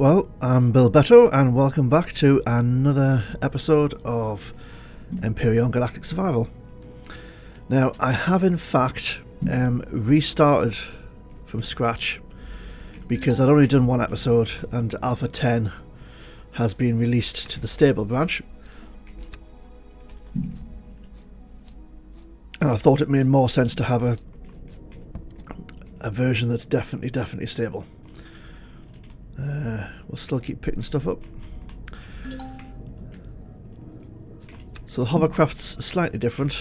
Well, I'm Bill Beto, and welcome back to another episode of Empyrion Galactic Survival. Now, I have in fact restarted from scratch because I'd only done one episode and Alpha 10 has been released to the stable branch, and I thought it made more sense to have a version that's definitely stable. We'll still keep picking stuff up. So the hovercraft's slightly different,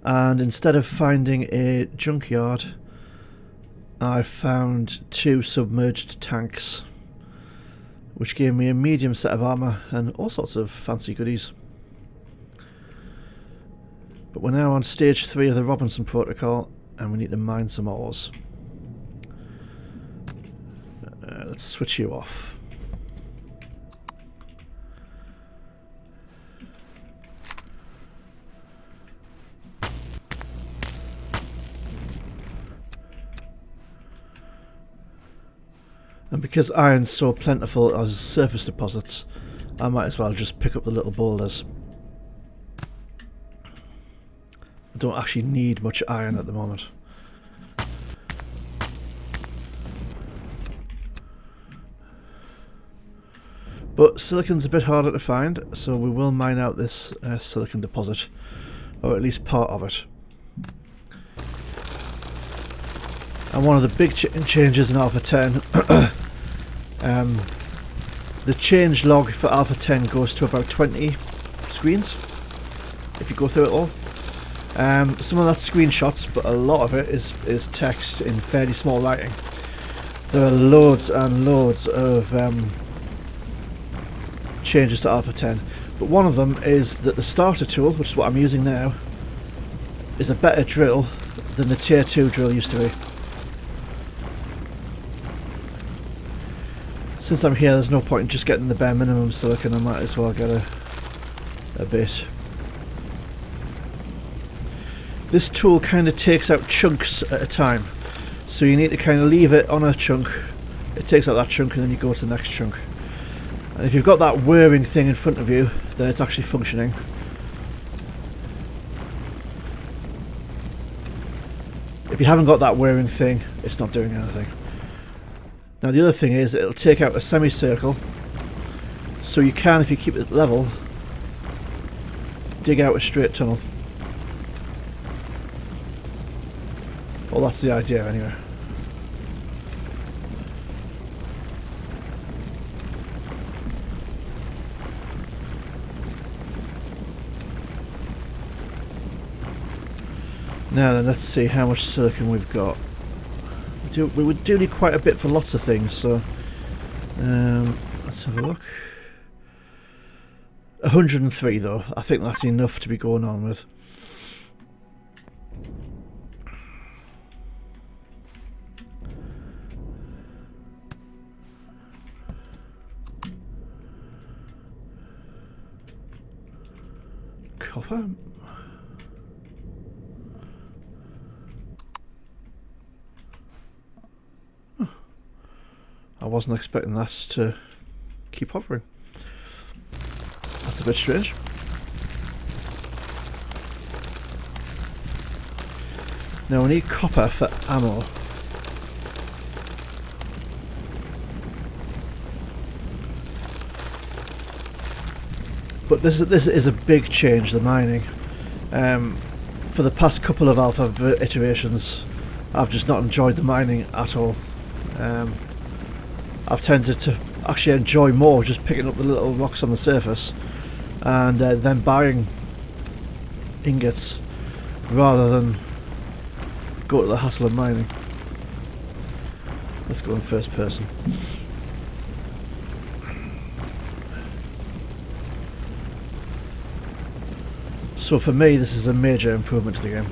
and instead of finding a junkyard, I found two submerged tanks, which gave me a medium set of armour and all sorts of fancy goodies. But we're now on stage 3 of the Robinson Protocol, and we need to mine some ores. Let's switch you off. And because iron's so plentiful as surface deposits, I might as well just pick up the little boulders. I don't actually need much iron at the moment. But silicon's a bit harder to find, so we will mine out this silicon deposit, or at least part of it. And one of the big changes in Alpha 10, the change log for Alpha 10 goes to about 20 screens, if you go through it all. Some of that's screenshots, but a lot of it is text in fairly small writing. There are loads and loads of changes to Alpha 10, but one of them is that the starter tool, which is what I'm using now, is a better drill than the tier 2 drill used to be. Since I'm here, there's no point in just getting the bare minimum silicon. I might as well get a bit. This tool kind of takes out chunks at a time, so you need to kind of leave it on a chunk. It takes out that chunk and then you go to the next chunk. And if you've got that whirring thing in front of you, then it's actually functioning. If you haven't got that whirring thing, it's not doing anything. Now the other thing is, it'll take out a semicircle, so you can, if you keep it level, dig out a straight tunnel. Well, that's the idea anyway. Now then, let's see how much silicon we've got. We would do need quite a bit for lots of things, so let's have a look. 103 though, I think that's enough to be going on with. Copper. I wasn't expecting that to keep hovering. That's a bit strange. Now we need copper for ammo. But this is a big change, the mining. For the past couple of alpha iterations, I've just not enjoyed the mining at all. I've tended to actually enjoy more just picking up the little rocks on the surface and then buying ingots rather than go to the hassle of mining. Let's go in first person. So for me, this is a major improvement to the game.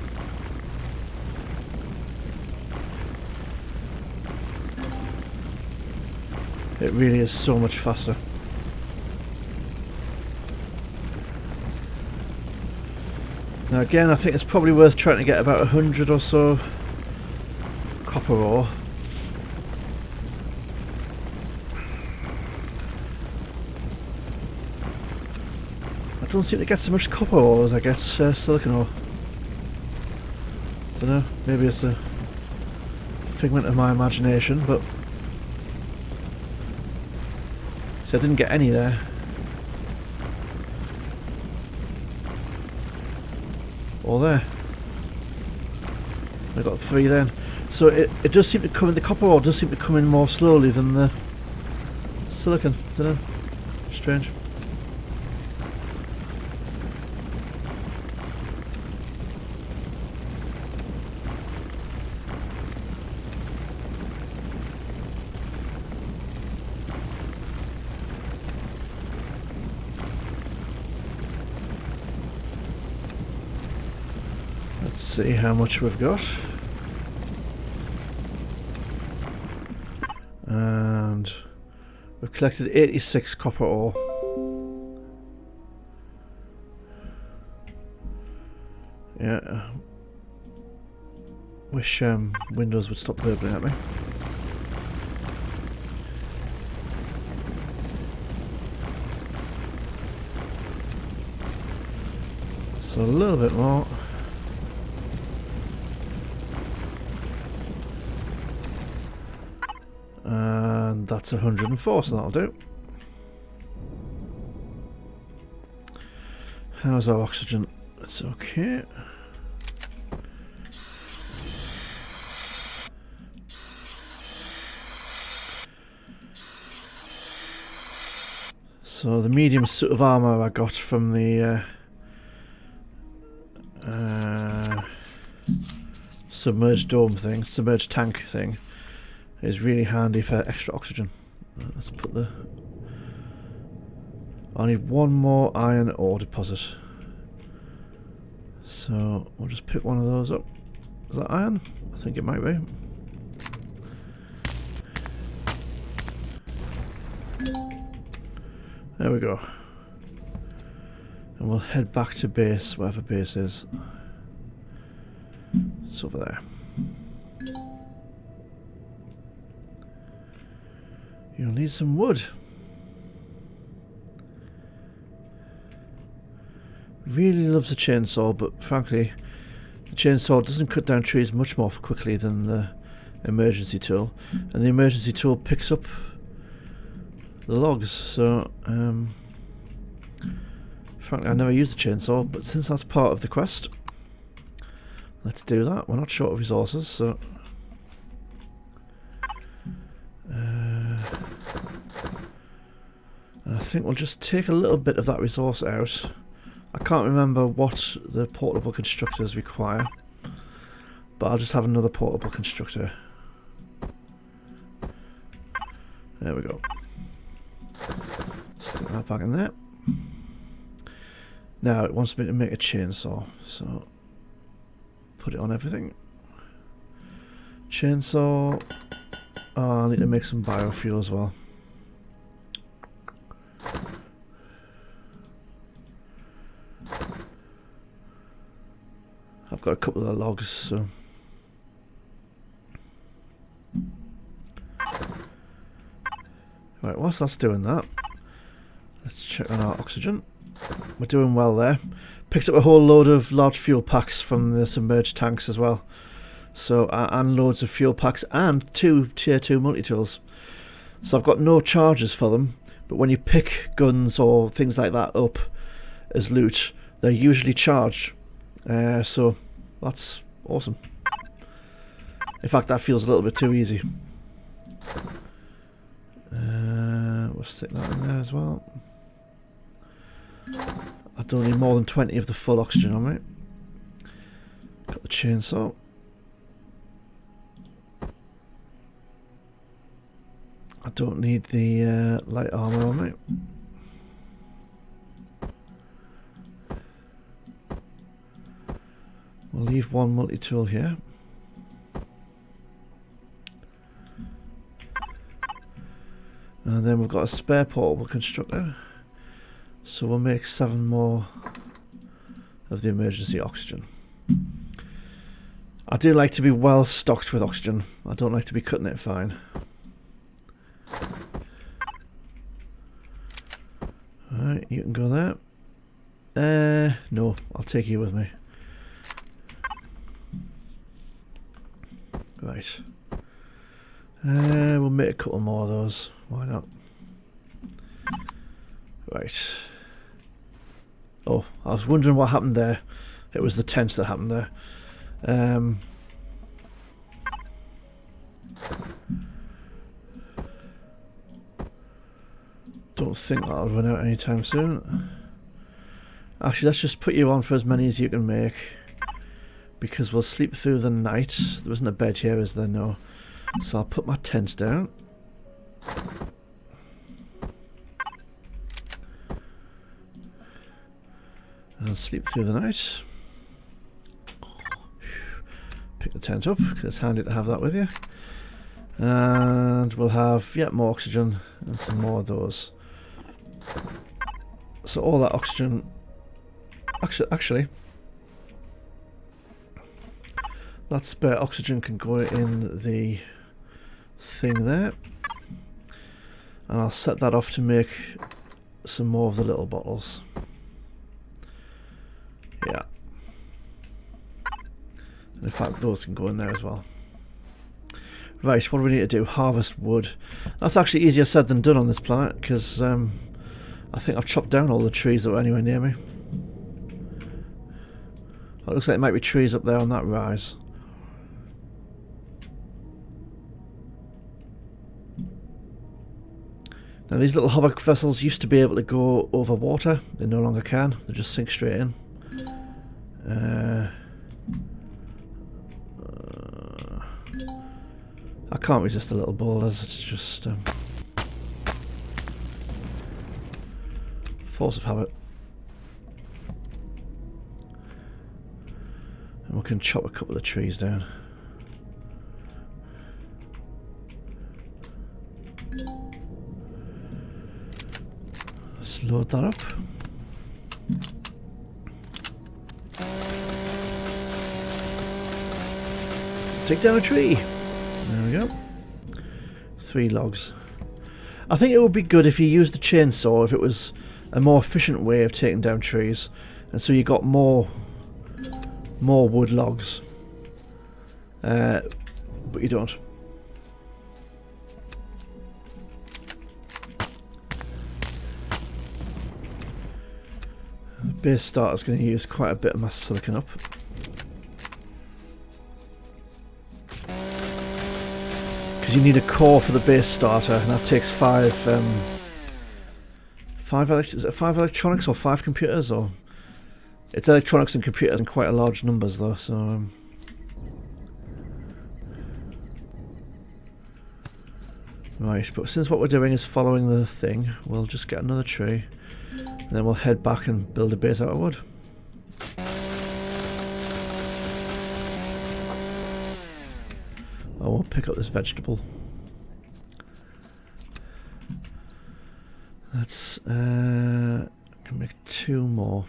It really is so much faster. Now again, I think it's probably worth trying to get about 100 or so copper ore. don't seem to get so much copper ore as I get silicon ore. Don't know, maybe it's a figment of my imagination, but see, I didn't get any there. Or there. I got 3 then. So it does seem to come in, the copper ore does seem to come in more slowly than the silicon. Don't know. Strange. Let's see how much we've got. And we've collected 86 copper ore. Yeah. Wish Windows would stop burbling at me. So a little bit more. And that's 104, so that'll do. How's our oxygen? It's okay. So the medium suit of armour I got from the submerged dome thing, submerged tank thing, is really handy for extra oxygen. Let's put the... I need one more iron ore deposit. So we'll just pick one of those up. Is that iron? I think it might be. There we go. And we'll head back to base, wherever base is. It's over there. You'll need some wood. Really loves a chainsaw, but frankly, the chainsaw doesn't cut down trees much more quickly than the emergency tool, and the emergency tool picks up the logs. So, frankly, I never used a chainsaw, but since that's part of the quest, let's do that. We're not short of resources, so. I think we'll just take a little bit of that resource out. I can't remember what the portable constructors require, but I'll just have another portable constructor. There we go. Stick that back in there. Now it wants me to make a chainsaw, so put it on everything. Chainsaw. Oh, I need to make some biofuel as well. I've got a couple of logs, so right, whilst that's doing that, let's check on our oxygen. We're doing well there. Picked up a whole load of large fuel packs from the submerged tanks as well. So and loads of fuel packs and 2 tier 2 multi-tools. So I've got no charges for them, but when you pick guns or things like that up as loot, they're usually charged. So that's awesome. In fact, that feels a little bit too easy. We'll stick that in there as well. I don't need more than 20 of the full oxygen on me. Got the chainsaw. I don't need the light armour on me. We'll leave one multi-tool here. And then we've got a spare portable constructor. So we'll make 7 more of the emergency oxygen. I do like to be well stocked with oxygen. I don't like to be cutting it fine. Alright, you can go there. No, I'll take you with me. Right. We'll make a couple more of those. Why not? Right. Oh, I was wondering what happened there. It was the tents that happened there. Don't think that'll run out anytime soon. Actually, let's just put you on for as many as you can make, because we'll sleep through the night. There isn't a bed here, is there? No. So I'll put my tents down. And I'll sleep through the night. Pick the tent up, because it's handy to have that with you. And we'll have, yeah, more oxygen and some more of those. So all that oxygen, actually, that spare oxygen can go in the thing there, and I'll set that off to make some more of the little bottles. Yeah, and in fact those can go in there as well. Right, what do we need to do? Harvest wood. That's actually easier said than done on this planet, because I think I've chopped down all the trees that were anywhere near me. It looks like there might be trees up there on that rise. Now these little hover vessels used to be able to go over water. They no longer can. They just sink straight in. I can't resist the little boulders. It's just force of habit. And we can chop a couple of trees down. Let's load that up. Take down a tree. There we go. 3 logs. I think it would be good if you used the chainsaw, if it was a more efficient way of taking down trees, and so you got more wood logs. But you don't. The base starter's going to use quite a bit of my silicon up. Because you need a core for the base starter, and that takes 5 electronics or 5 computers, or it's electronics and computers in quite a large numbers though. So right, but since what we're doing is following the thing, we'll just get another tree, and then we'll head back and build a base out of wood. I won't pick up this vegetable. Let's can make 2 more.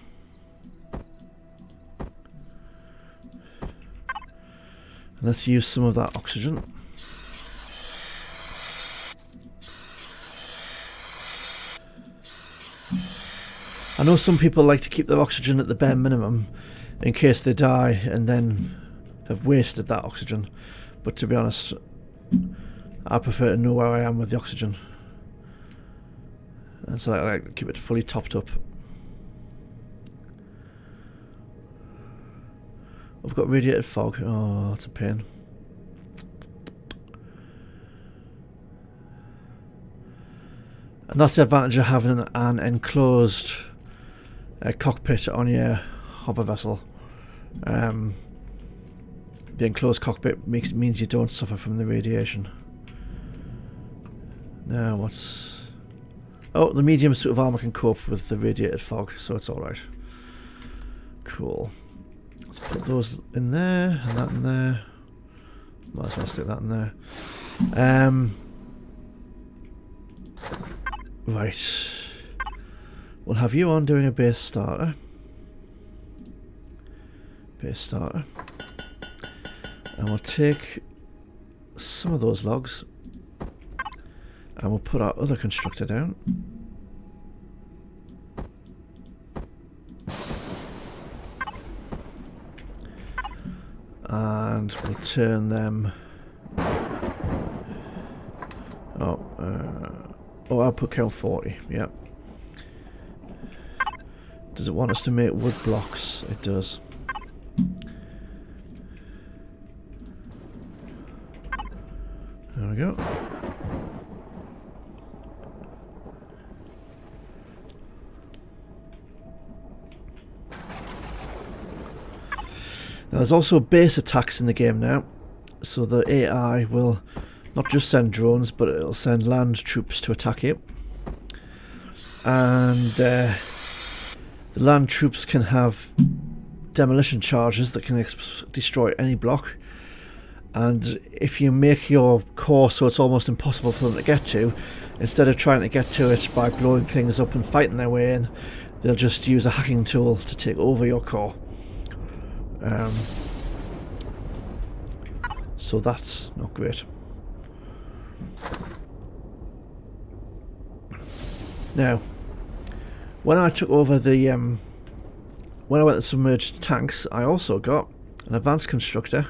Let's use some of that oxygen. I know some people like to keep their oxygen at the bare minimum in case they die and then have wasted that oxygen. But to be honest, I prefer to know where I am with the oxygen, and so I like to keep it fully topped up. I've got radiated fog. Oh, that's a pain. And that's the advantage of having an enclosed cockpit on your hover vessel. The enclosed cockpit means you don't suffer from the radiation. Now what's... Oh, the medium suit of armour can cope with the radiated fog, so it's alright. Cool. Let's put those in there, and that in there. Might as well stick that in there. Right. We'll have you on doing a base starter. Base starter. And we'll take some of those logs and we'll put our other constructor down. and we'll turn them. Output count 40. Yep. Does it want us to make wood blocks? It does. There we go. Now, there's also base attacks in the game now, so the AI will not just send drones, but it'll send land troops to attack you. And the land troops can have demolition charges that can destroy any block. And if you make your core so it's almost impossible for them to get to, instead of trying to get to it by blowing things up and fighting their way in, they'll just use a hacking tool to take over your core. So that's not great. Now, when I took over the when I went to submerged tanks, I also got an advanced constructor,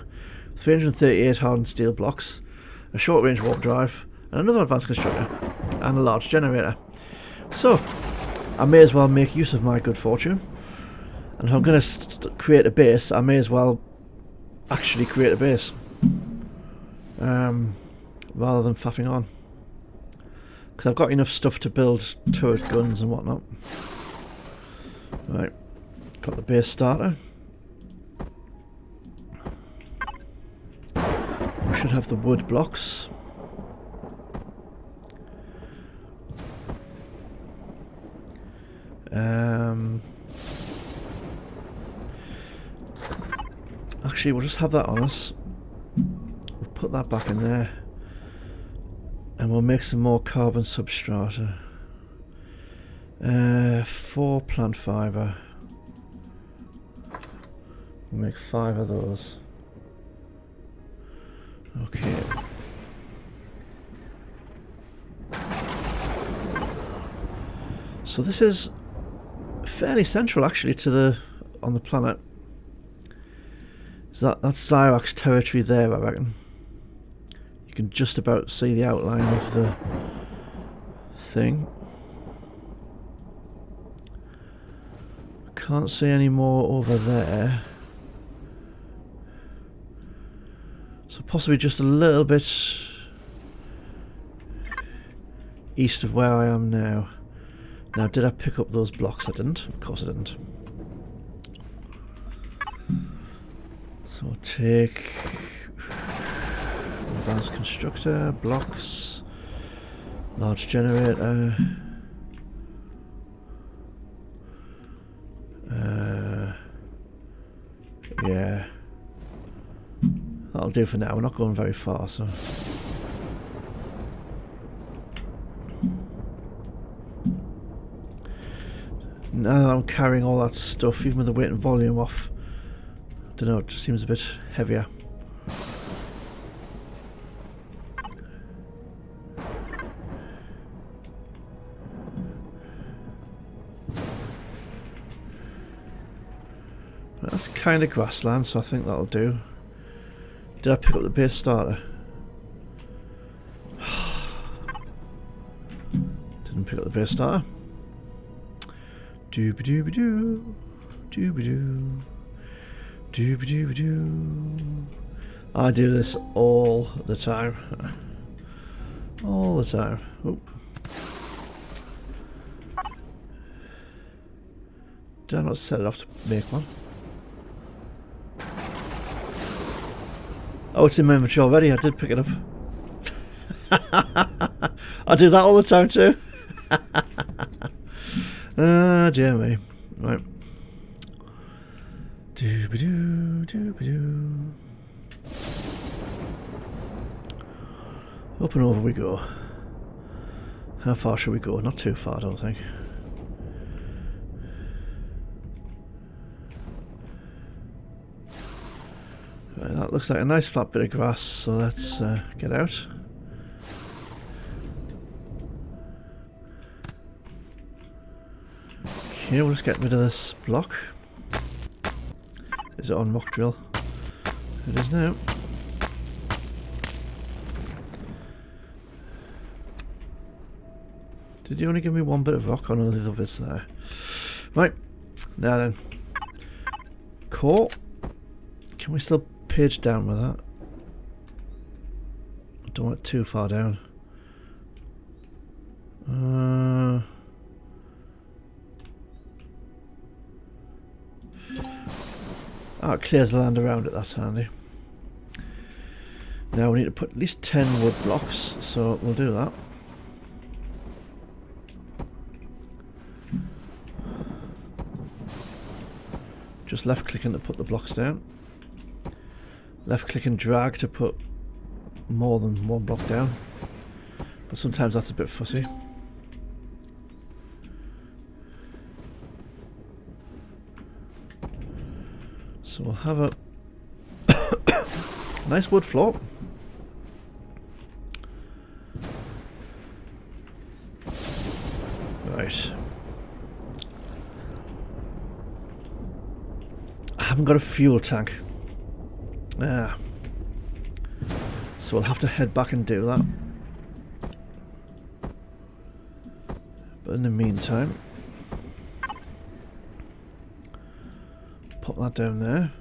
338 hardened steel blocks, a short range warp drive, and another advanced constructor, and a large generator. So I may as well make use of my good fortune, and if I'm going to create a base, I may as well actually create a base, rather than faffing on, because I've got enough stuff to build turret guns and whatnot. Right, got the base starter. We should have the wood blocks. Actually, we'll just have that on us. We'll put that back in there, and we'll make some more carbon substrata. 4 plant fibre. We'll make 5 of those. Okay. So this is fairly central actually to the on the planet. So that's Xyrax territory there, I reckon. You can just about see the outline of the thing. Can't see any more over there. So possibly just a little bit east of where I am now. Now, did I pick up those blocks? I didn't. Of course I didn't. So I'll take advanced constructor, blocks, large generator, yeah, that'll do for now. We're not going very far, so. Now that I'm carrying all that stuff, even with the weight and volume off, I don't know, it just seems a bit heavier. That's kind of grassland, so I think that'll do. Did I pick up the base starter? Didn't pick up the base starter. Dooba-dooba-doo, dooba-doo, dooba-dooba-doo. I do this all the time. All the time. Oop. Did I not set it off to make one? Oh, it's in my inventory already. I did pick it up. I do that all the time too. Ah, dear me. Right. Dooba-doo, dooba-doo. Up and over we go. How far should we go? Not too far, I don't think. Right, that looks like a nice flat bit of grass, so let's get out. Okay, we'll just get rid of this block. Is it on rock drill? It is now. Did you only give me one bit of rock on all the other bits there? Right, now then. Core. Can we still page down with that? I don't want it too far down. Oh, it clears the land around it, that's handy. Now we need to put at least 10 wood blocks, so we'll do that. Just left clicking to put the blocks down. Left click and drag to put more than one block down. But sometimes that's a bit fussy. So we'll have a nice wood floor. Right. I haven't got a fuel tank. So we'll have to head back and do that. But in the meantime, pop that down there.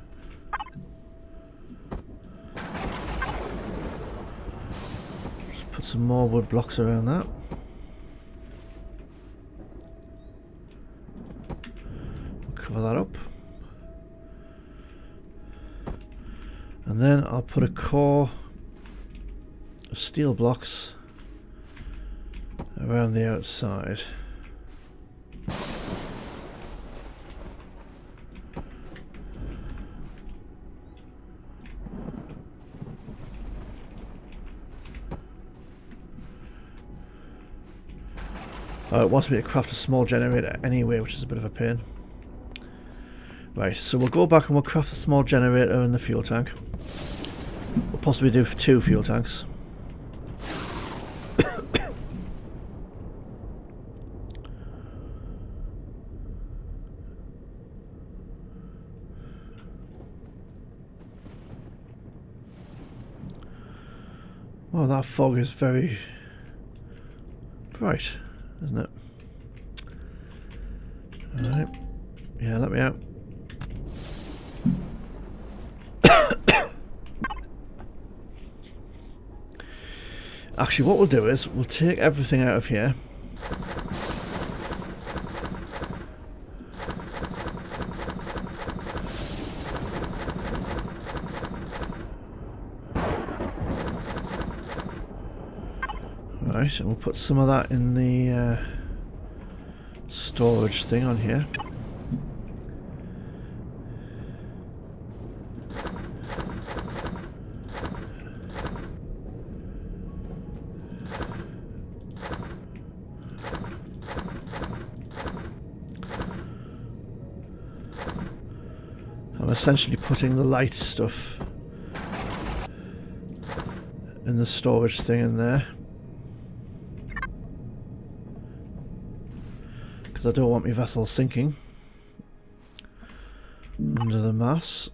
Just put some more wood blocks around that. Cover that up. And then I'll put a core of steel blocks around the outside. It wants me to craft a small generator anyway, which is a bit of a pain. Right, so we'll go back and we'll craft a small generator in the fuel tank. We'll possibly do 2 fuel tanks. Oh, that fog is very bright, isn't it? Alright. Yeah, let me out. Actually, what we'll do is we'll take everything out of here. Right, and we'll put some of that in the storage thing on here. I'm essentially putting the light stuff in the storage thing in there, because I don't want my vessel sinking under the mass.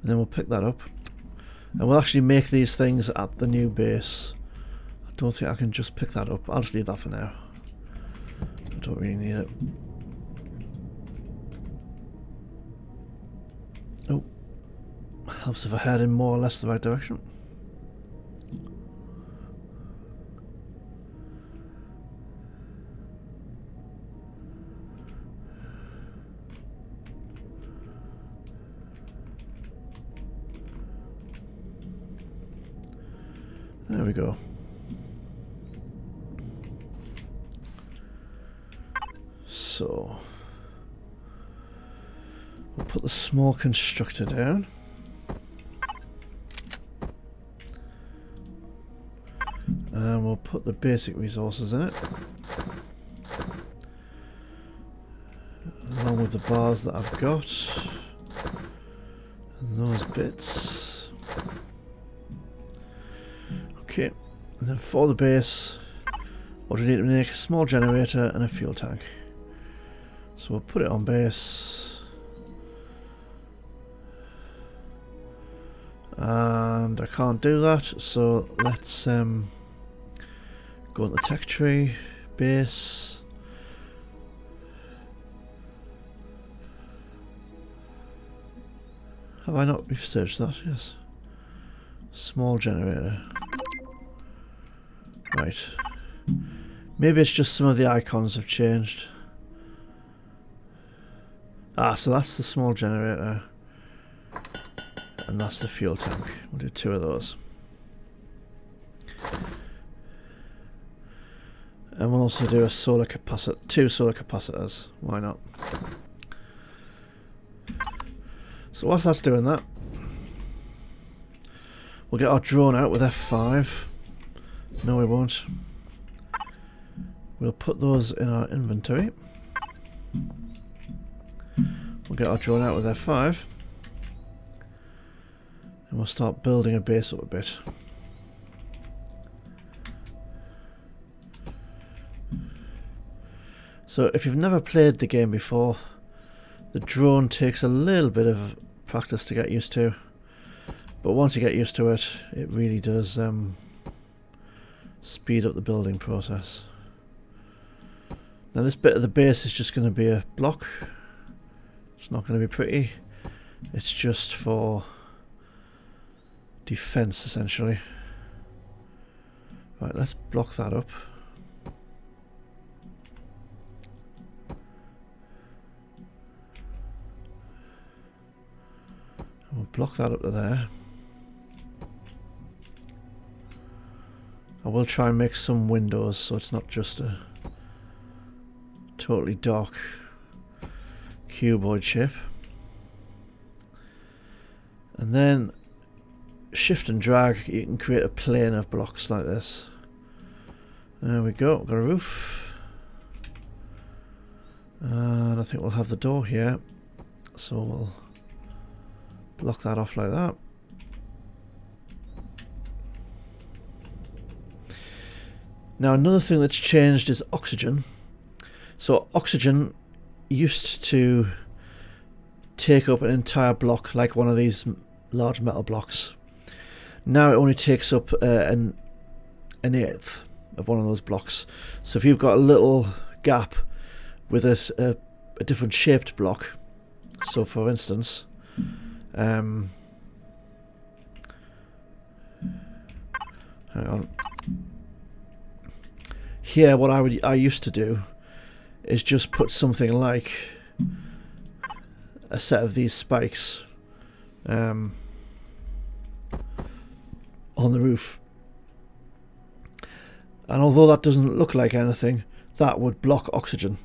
And then we'll pick that up, and we'll actually make these things at the new base. I don't think I can just pick that up. I'll just leave that for now. I don't really need it. Oh, helps if I head in more or less the right direction. There we go. So we'll put the small constructor down. And we'll put the basic resources in it, along with the bars that I've got and those bits. Okay, and then for the base Or do we need to make a small generator and a fuel tank? So we'll put it on base. And I can't do that, so let's go on the tech tree, base. Have I not researched that? Yes. Small generator. Right. Maybe it's just some of the icons have changed. Ah, so that's the small generator. And that's the fuel tank. We'll do 2 of those. And we'll also do a solar capacitor, 2 solar capacitors. Why not? So whilst that's doing that, we'll get our drone out with F5. No, we won't. We'll put those in our inventory. We'll get our drone out with F5. And we'll start building a base up a bit. So if you've never played the game before, the drone takes a little bit of practice to get used to, but once you get used to it, it really does speed up the building process. Now this bit of the base is just going to be a block. It's not going to be pretty. It's just for defense essentially. Right, let's block that up. We'll block that up to there. I will try and make some windows so it's not just a totally dark cuboid shape. And then shift and drag, you can create a plane of blocks like this. There we go, got a roof. And I think we'll have the door here, so we'll block that off like that. Now another thing that's changed is oxygen. So oxygen used to take up an entire block like one of these large metal blocks. Now it only takes up an eighth of one of those blocks. So if you've got a little gap with a different shaped block, so for instance hang on. Here what I used to do is just put something like a set of these spikes on the roof, and although that doesn't look like anything, that would block oxygen.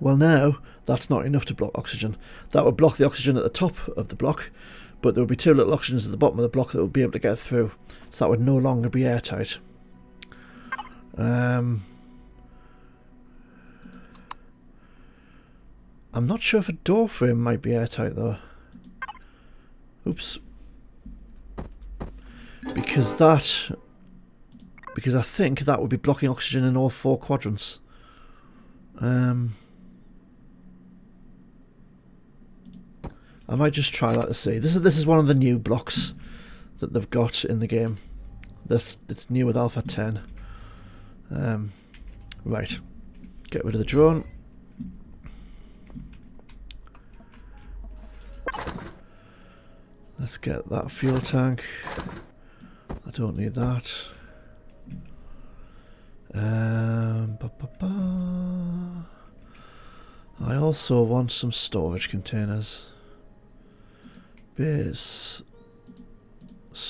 Well, now that's not enough to block oxygen. That would block the oxygen at the top of the block, but there would be 2 little oxygens at the bottom of the block that would be able to get through, so that would no longer be airtight. I'm not sure if a door frame might be airtight though. Oops. Because I think that would be blocking oxygen in all 4 quadrants. I might just try that to see. This is one of the new blocks that they've got in the game. It's new with Alpha 10. Right, get rid of the drone. Let's get that fuel tank. I don't need that. I also want some storage containers. Base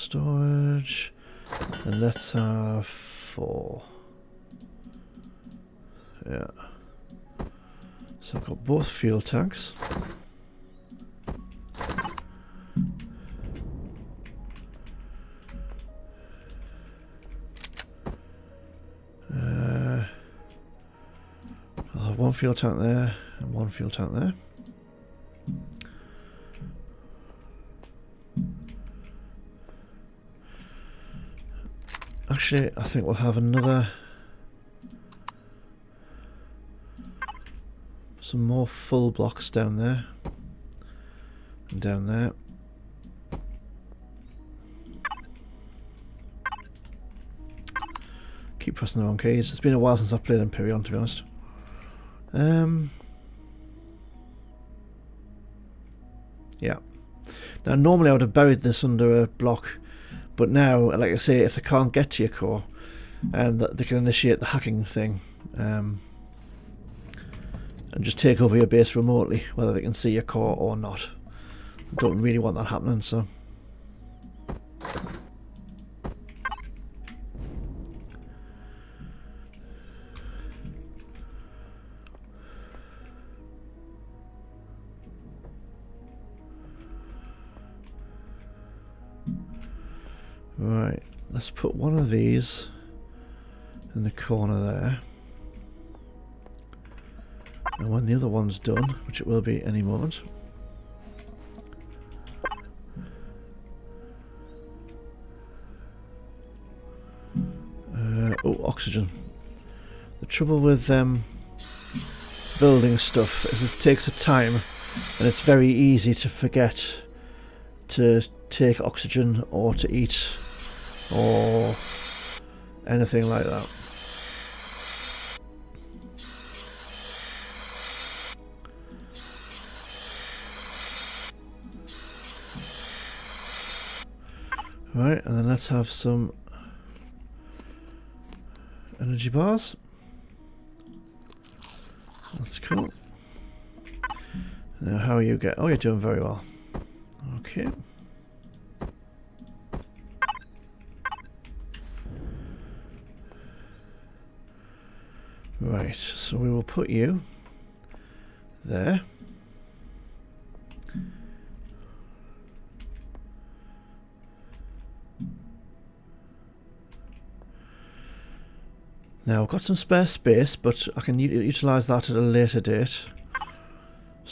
storage, and let's have 4. Yeah. So I've got both fuel tanks. I'll have 1 fuel tank there and 1 fuel tank there. Actually, I think we'll have another some more full blocks down there and down there. Keep pressing the wrong keys. It's been a while since I've played Empyrion, to be honest. Yeah. Now normally I would have buried this under a block, but now, like I say, if they can't get to your core, they can initiate the hacking thing, and just take over your base remotely, whether they can see your core or not. I don't really want that happening, so. Right, let's put one of these in the corner there, and when the other one's done, which it will be any moment, oh, oxygen. The trouble with building stuff is it takes a time, and it's very easy to forget to take oxygen or to eat or anything like that. Right, and then let's have some energy bars. That's cool. Now how are you get? Oh, you're doing very well. Okay. Right, so we will put you there. Now I've got some spare space, but I can utilise that at a later date.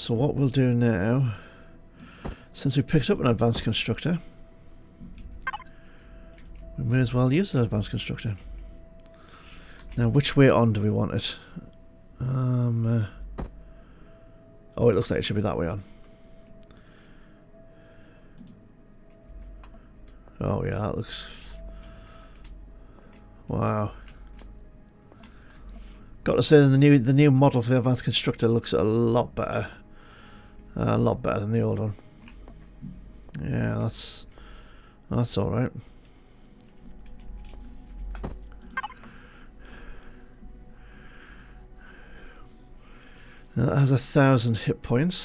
So what we'll do now, since we picked up an advanced constructor, we may as well use the advanced constructor. Now which way on do we want it? Oh, it looks like it should be that way on. Oh yeah, that looks... Wow. Got to say, the new model for the advanced constructor looks a lot better than the old one. Yeah, that's all right. Now that has 1,000 hit points.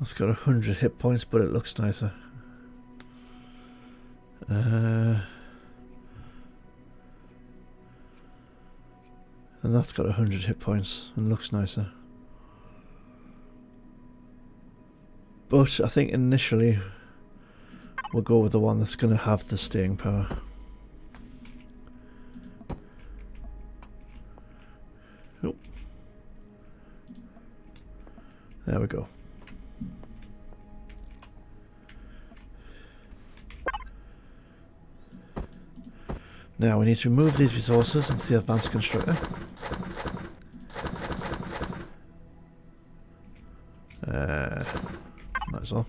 It's got 100 hit points, but it looks nicer. And that's got 100 hit points and looks nicer. But I think initially we'll go with the one that's going to have the staying power. Oh. There we go. Now we need to remove these resources into the advanced constructor. Might as well.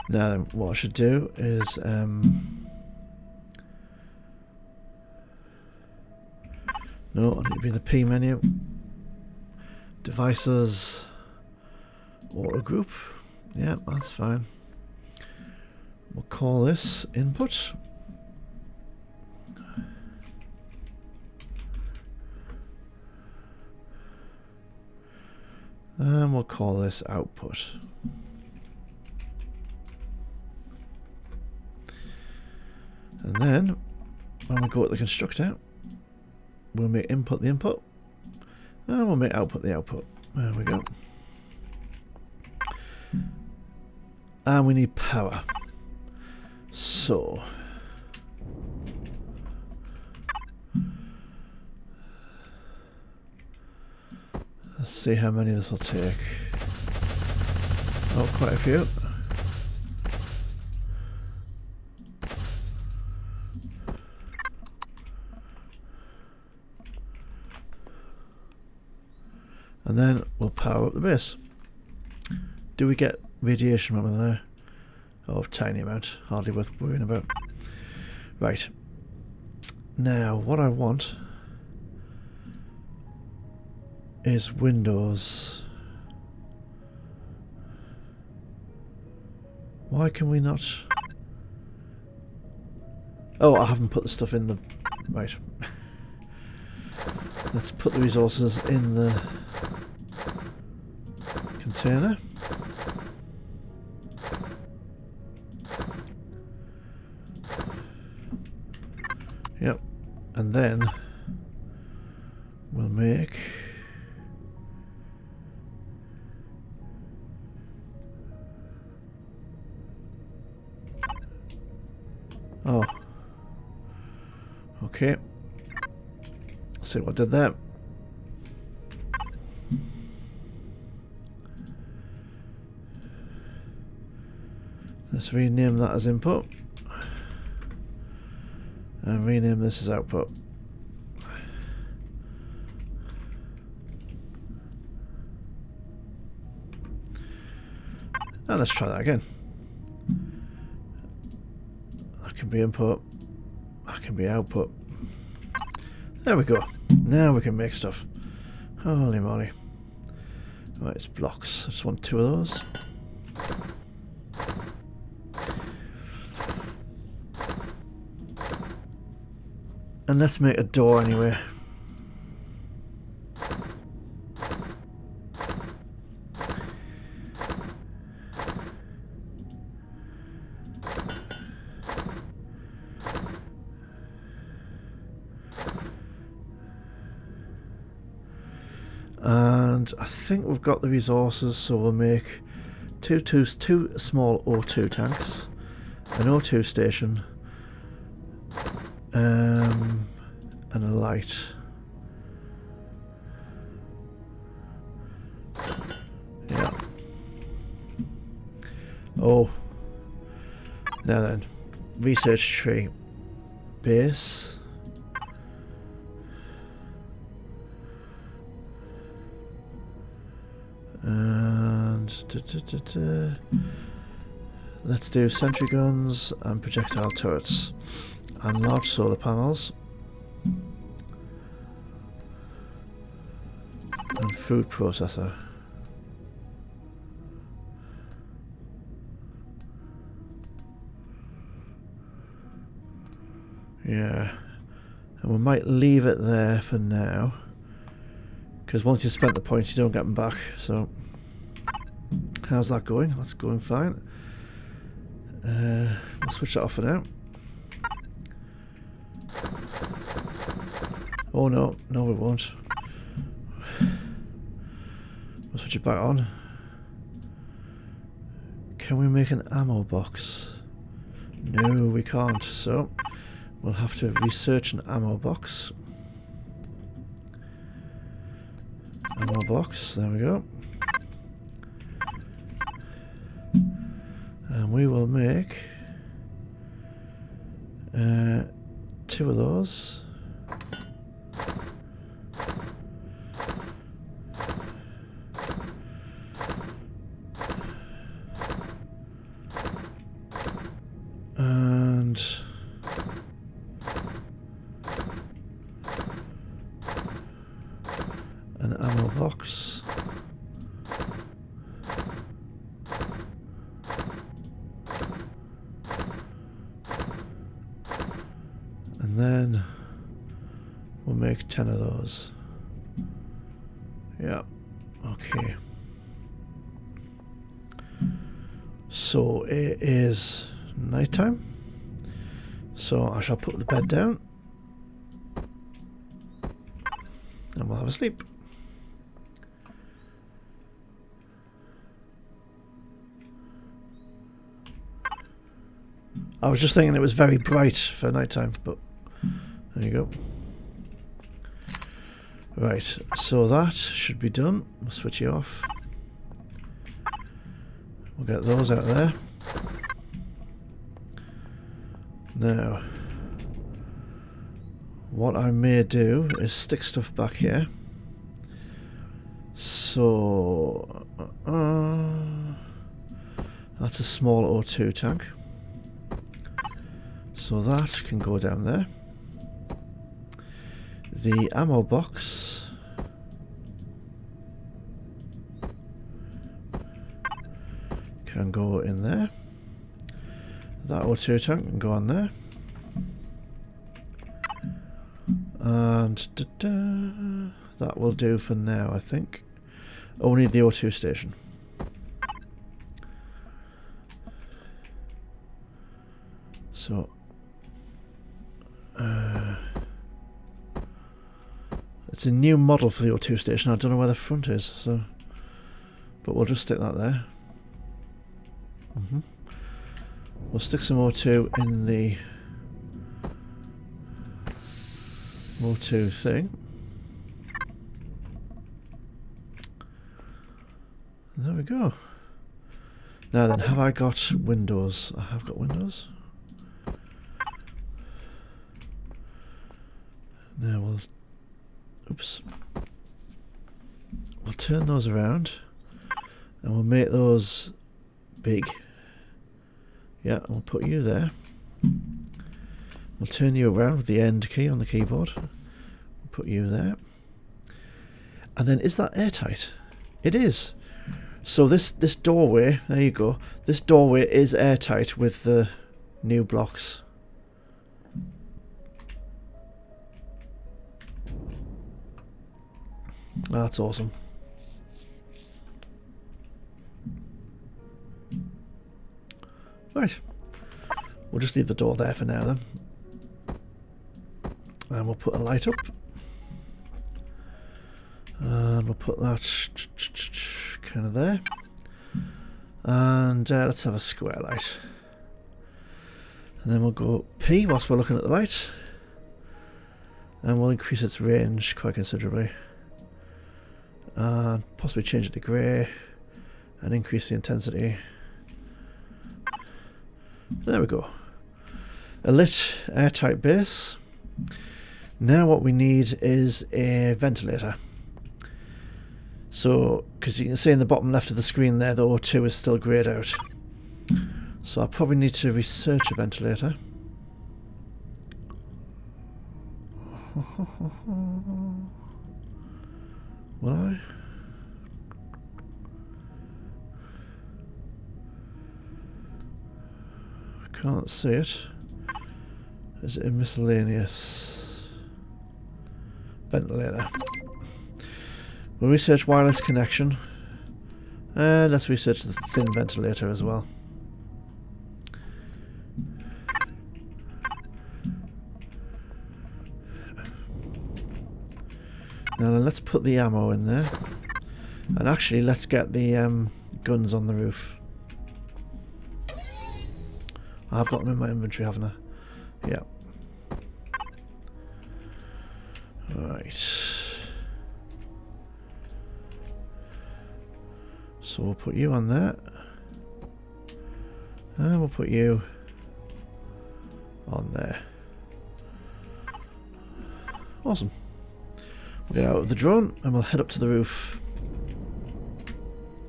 Now what I should do is no, I need to be in the P menu. Devices, auto group. Yeah, that's fine. We'll call this input. And we'll call this output. And then, when we go to the constructor, we'll make input the input, and we'll make output the output. There we go. And we need power. So let's see how many this will take. Oh, quite a few. And then we'll power up the base. Do we get radiation from there? Oh, tiny amount, hardly worth worrying about. Right. Now, what I want is windows. Why can we not? Oh, I haven't put the stuff in the... Right. Let's put the resources in the container. Yep. And then we'll make... Oh. Okay. Let's see what I did there. Let's rename that as input. And rename this as output. And let's try that again. That can be input. That can be output. There we go. Now we can make stuff. Holy moly. Right, it's blocks. I just want 2 of those. And let's make a door anyway. And I think we've got the resources, so we'll make two small O2 tanks, an O2 station, and a light. Yeah. Oh. Now then, research tree, base. And let's do sentry guns and projectile turrets and large solar panels and food processor. Yeah, and we might leave it there for now, because once you've spent the points you don't get them back. So how's that going? That's going fine. We'll switch that off for now. Oh no, no we won't. We'll switch it back on. Can we make an ammo box? No, we can't, so we'll have to research an ammo box. Ammo box, there we go. And we will make 2 of those. And an ammo box. And then we'll make 10 of those. Yeah, okay. So it is nighttime, so I shall put the bed down and we'll have a sleep. I was just thinking it was very bright for nighttime, but there you go. Right, so that should be done. We'll switch you off. We'll get those out of there. Now, what I may do is stick stuff back here So that's a small O2 tank. So that can go down there. The ammo box can go in there. That O2 tank can go on there. And that will do for now, I think. Oh, we need the O2 station. So it's a new model for the O2 station. I don't know where the front is, so but we'll just stick that there. We'll stick some O2 in the O2 thing. And there we go. Now then, have I got windows? I have got windows. Now we'll turn those around and we'll make those big. Yeah, and we'll put you there. We'll turn you around with the end key on the keyboard. We'll put you there. And then, is that airtight? It is. So this doorway, there you go. This doorway is airtight with the new blocks. That's awesome. Right. We'll just leave the door there for now then. And we'll put a light up. And we'll put that kind of there. And let's have a square light. And then we'll go P whilst we're looking at the light. And we'll increase its range quite considerably. And possibly change it to grey. And increase the intensity. There we go. A lit airtight base. Now what we need is a ventilator. So, because you can see in the bottom left of the screen there, the O2 is still greyed out. So I probably need to research a ventilator. Will I? I can't see it. Is it a miscellaneous ventilator? We'll research wireless connection. And let's research the thin ventilator as well. Now then, let's put the ammo in there. And actually, let's get the guns on the roof. I've got them in my inventory, haven't I? Yeah. Right. So we'll put you on that. And we'll put you on there. Awesome. We'll get out of the drone and we'll head up to the roof.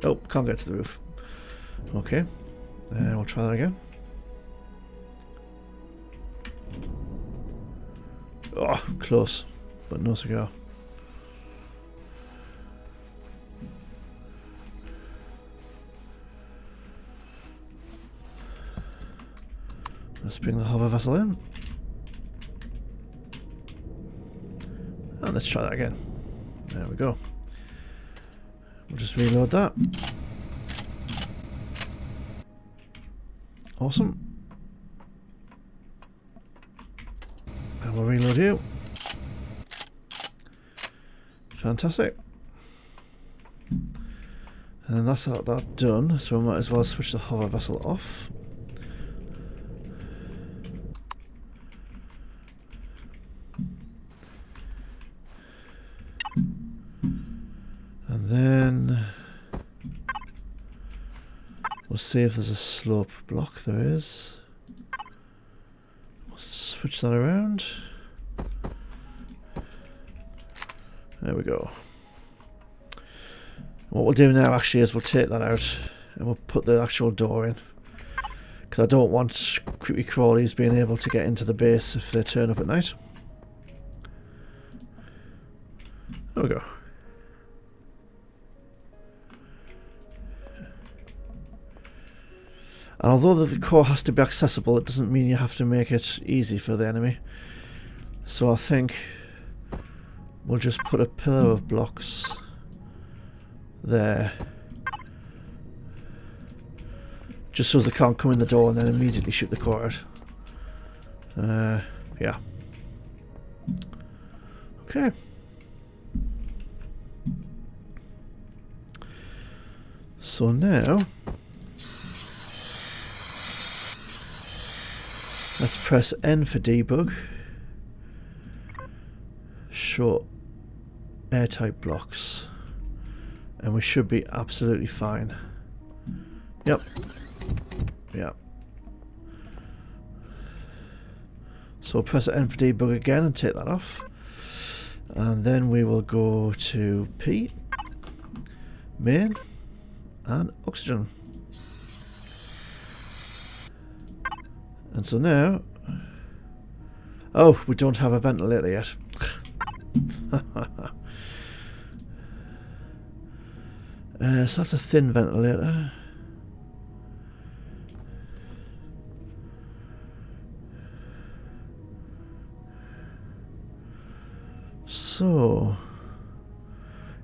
Oh, can't get to the roof. Okay. We'll try that again. Oh, close, but no cigar. Let's bring the hover vessel in. And let's try that again. There we go. We'll just reload that. Awesome. And we'll reload you. Fantastic. And that's that done, so we might as well switch the hover vessel off. And then we'll see if there's a slope block. There is. We'll switch that around. There we go. What we'll do now actually is we'll take that out and we'll put the actual door in, because I don't want creepy crawlies being able to get into the base if they turn up at night. There we go. And although the core has to be accessible, it doesn't mean you have to make it easy for the enemy. So I think we'll just put a pillar of blocks there, just so they can't come in the door and then immediately shoot the core out. Yeah. Okay. So now let's press N for debug. Show airtight blocks, and we should be absolutely fine. Yep. Yep. So press N for debug again and take that off, and then we will go to P, main, and oxygen. And so now, oh, we don't have a ventilator yet. So that's a thin ventilator. So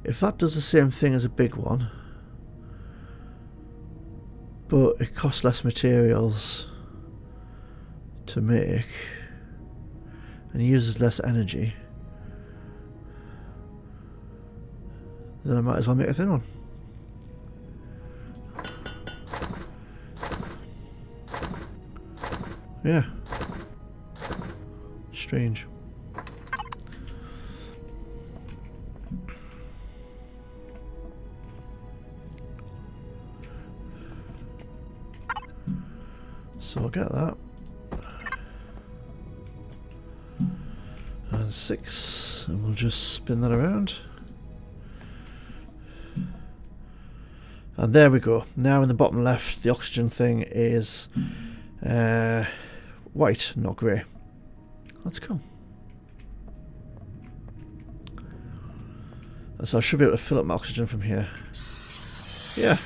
if that does the same thing as a big one, but it costs less materials to make and uses less energy, then I might as well make a thin one. Yeah. Strange. So I'll get that. And 6, and we'll just spin that around. And there we go. Now in the bottom left, the oxygen thing is white, not grey. That's cool. So I should be able to fill up my oxygen from here. Yeah.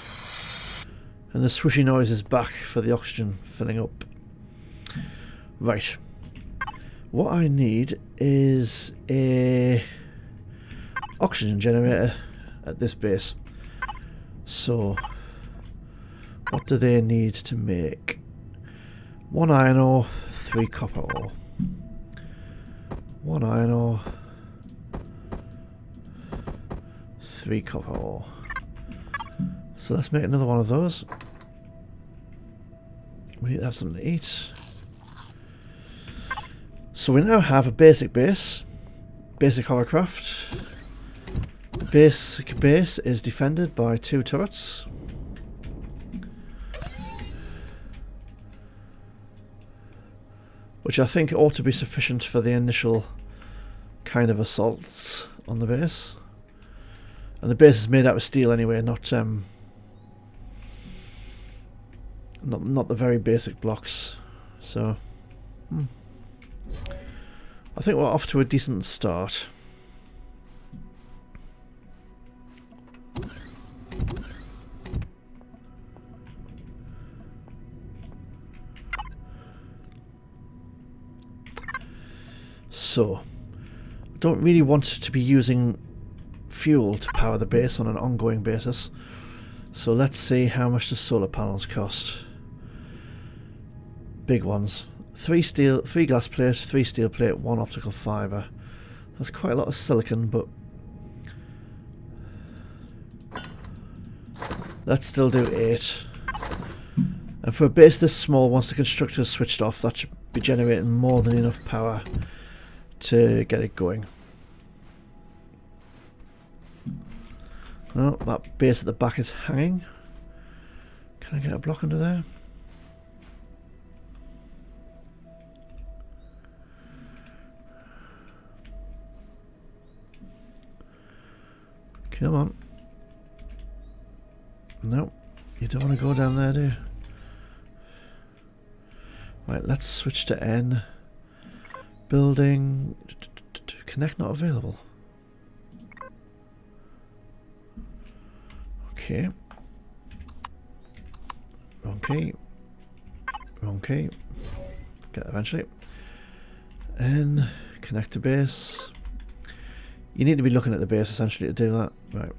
And the swooshy noise is back for the oxygen filling up. Right. What I need is a oxygen generator at this base. So what do they need to make? 1 iron ore, 3 copper ore. 1 iron ore, 3 copper ore. So let's make another one of those. We need to have something to eat. So we now have a basic base, basic hovercraft. The basic base is defended by 2 turrets. Which I think ought to be sufficient for the initial kind of assaults on the base. And the base is made out of steel anyway, not the very basic blocks. So I think we're off to a decent start. So I don't really want to be using fuel to power the base on an ongoing basis. So let's see how much the solar panels cost. Big ones. 3 glass plate, 3 steel plate, 1 optical fibre. That's quite a lot of silicon, but let's still do 8. And for a base this small, once the constructor is switched off, that should be generating more than enough power to get it going. Oh, that base at the back is hanging. Can I get a block under there? Come on. No, you don't want to go down there, do you? Right, let's switch to N. Building. Connect not available. Okay. Wrong key. Wrong key. Get it eventually. N. Connect to base. You need to be looking at the base essentially to do that. Right.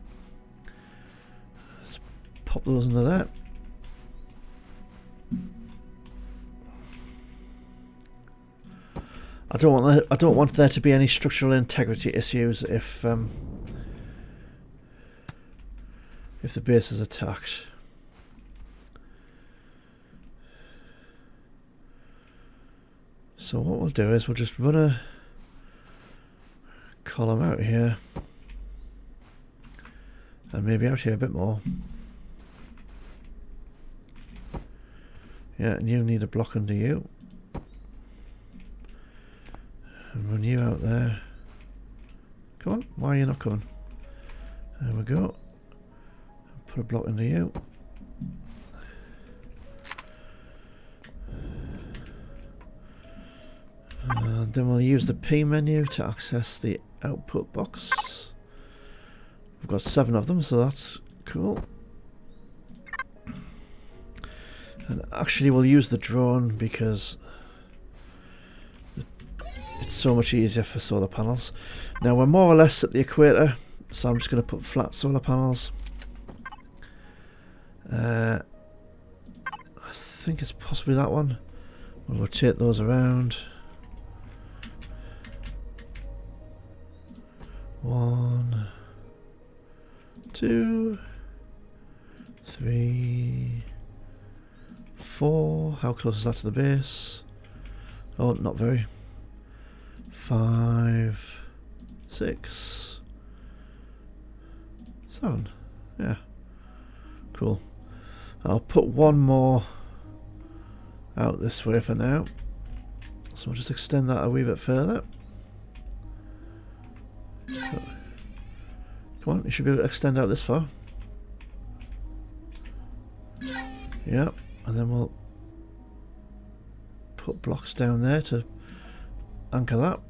Let's pop those into there. I don't want there to be any structural integrity issues if the base is attacked. So what we'll do is we'll just run a column out here and maybe out here a bit more. Yeah, and you need a block under you. And run you out there. Come on, why are you not coming? There we go. Put a block under you. And then we'll use the P menu to access the output box. We've got 7 of them, so that's cool. And actually we'll use the drone because it's so much easier for solar panels. Now we're more or less at the equator, so I'm just going to put flat solar panels. I think it's possibly that one. We'll rotate those around. 1, 2, 3, 4. How close is that to the base? Oh, not very. 5, 6, 7. Yeah, cool. I'll put one more out this way for now. So I'll just extend that a wee bit further. So, come on, you should be able to extend out this far. Yeah, and then we'll put blocks down there to anchor that.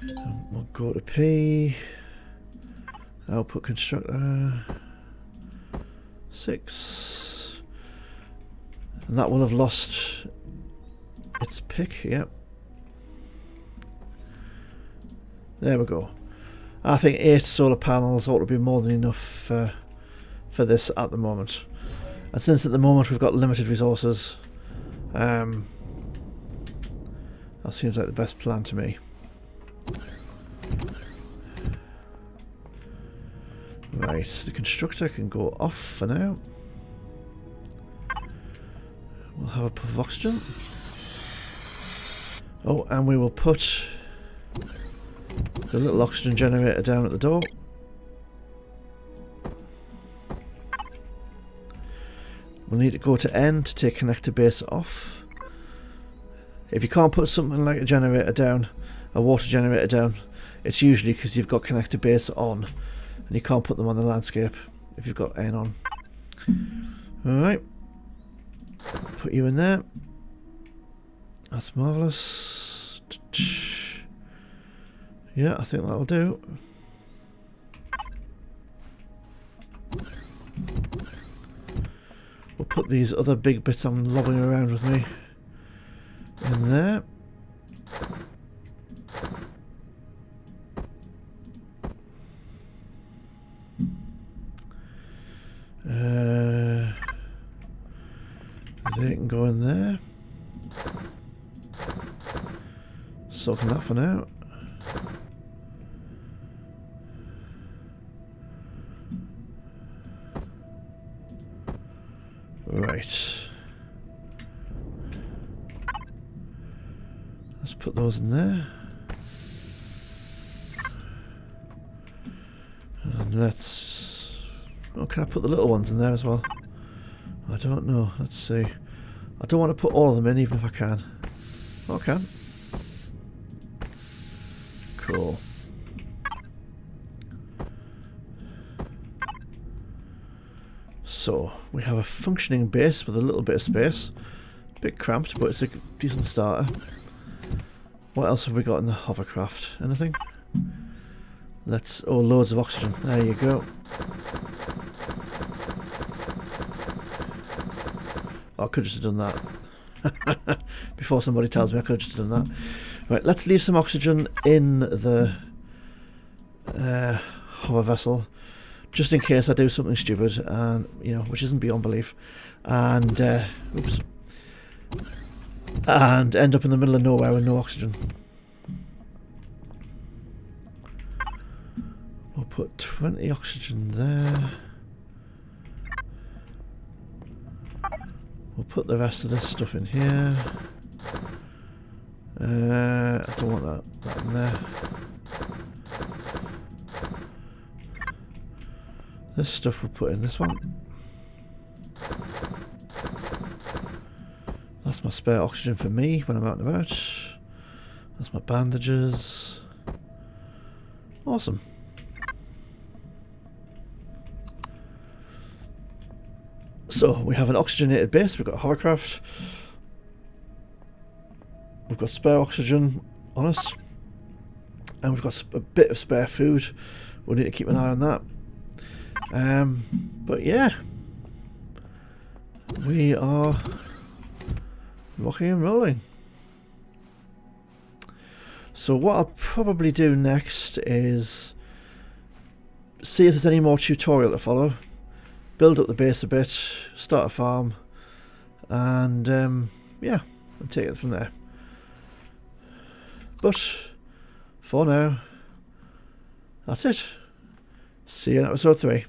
And we'll go to P, output constructor, 6, and that will have lost its pick. Yep. There we go. I think 8 solar panels ought to be more than enough for this at the moment. And since at the moment we've got limited resources, that seems like the best plan to me. Right, the constructor can go off for now. We'll have a puff of oxygen. Oh, and we will put the little oxygen generator down at the door. We'll need to go to N to take connector base off. If you can't put something like a generator down, a water generator down, it's usually because you've got connector base on and you can't put them on the landscape if you've got N on. Alright, put you in there. That's marvellous. Yeah, I think that'll do. We'll put these other big bits I'm lobbing around with me in there. They can go in there. So can that for now. Right. Let's put those in there. And let's... Oh, can I put the little ones in there as well? I don't know. Let's see. I don't want to put all of them in, even if I can. Oh, I can. Cool. functioning base with a little bit of space. A bit cramped, but it's a decent starter. What else have we got in the hovercraft? Anything? Oh, loads of oxygen. There you go. Oh, I could just have done that. Before somebody tells me, I could have just done that. Right, let's leave some oxygen in the hover vessel, just in case I do something stupid, and which isn't beyond belief, and oops, and end up in the middle of nowhere with no oxygen. We'll put 20 oxygen there. We'll put the rest of this stuff in here. I don't want that in there. This stuff we'll put in this one. That's my spare oxygen for me when I'm out and about. That's my bandages. Awesome. So we have an oxygenated base, we've got a hovercraft, we've got spare oxygen on us, and we've got a bit of spare food. We'll need to keep an eye on that. But yeah, we are rocking and rolling. So what I'll probably do next is see if there's any more tutorial to follow, build up the base a bit, start a farm, and yeah, and take it from there. But for now, that's it. See you in episode 3.